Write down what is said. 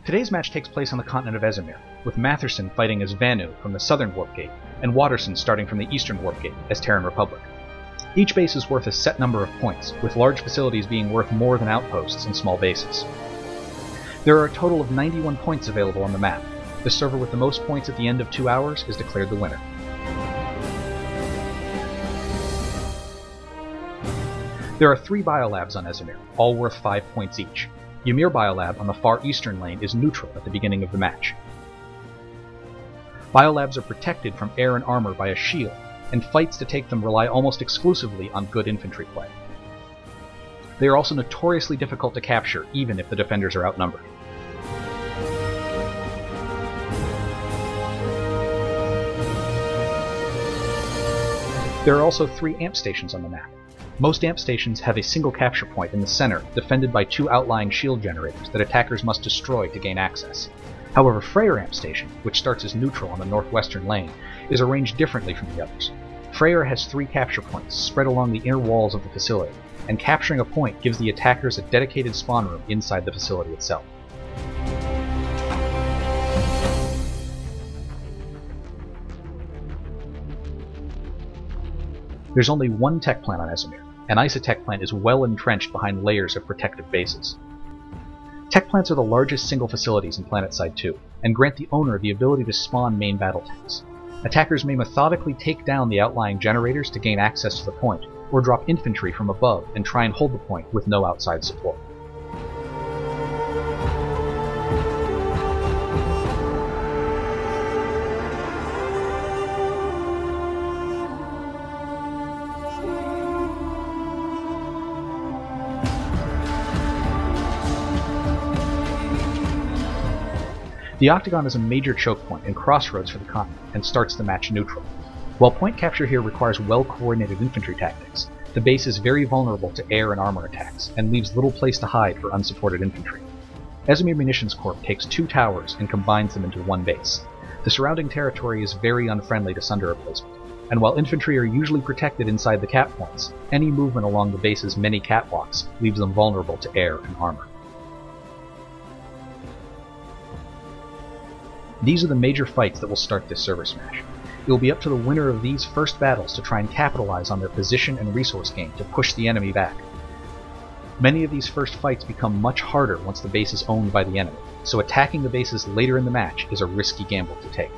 Today's match takes place on the continent of Esamir, with Matherson fighting as Vanu from the southern warp gate, and Watterson starting from the eastern warp gate as Terran Republic. Each base is worth a set number of points, with large facilities being worth more than outposts and small bases. There are a total of 91 points available on the map. The server with the most points at the end of 2 hours is declared the winner. There are 3 Biolabs on Esamir, all worth 5 points each. Ymir Biolab on the far eastern lane is neutral at the beginning of the match. Biolabs are protected from air and armor by a shield, and fights to take them rely almost exclusively on good infantry play. They are also notoriously difficult to capture, even if the defenders are outnumbered. There are also 3 amp stations on the map. Most amp stations have a single capture point in the center, defended by 2 outlying shield generators that attackers must destroy to gain access. However, Freyr amp station, which starts as neutral on the northwestern lane, is arranged differently from the others. Freyr has 3 capture points spread along the inner walls of the facility, and capturing a point gives the attackers a dedicated spawn room inside the facility itself. There's only one tech plant on Esamir. An isotech plant is well entrenched behind layers of protective bases. Tech plants are the largest single facilities in PlanetSide 2, and grant the owner the ability to spawn main battle tanks. Attackers may methodically take down the outlying generators to gain access to the point, or drop infantry from above and try and hold the point with no outside support. The Octagon is a major choke point and crossroads for the continent, and starts the match neutral. While point capture here requires well-coordinated infantry tactics, the base is very vulnerable to air and armor attacks, and leaves little place to hide for unsupported infantry. Esamir Munitions Corp takes 2 towers and combines them into one base. The surrounding territory is very unfriendly to Sunder replacement, and while infantry are usually protected inside the cap points, any movement along the base's many catwalks leaves them vulnerable to air and armor. These are the major fights that will start this server smash. It will be up to the winner of these first battles to try and capitalize on their position and resource gain to push the enemy back. Many of these first fights become much harder once the base is owned by the enemy, so attacking the bases later in the match is a risky gamble to take.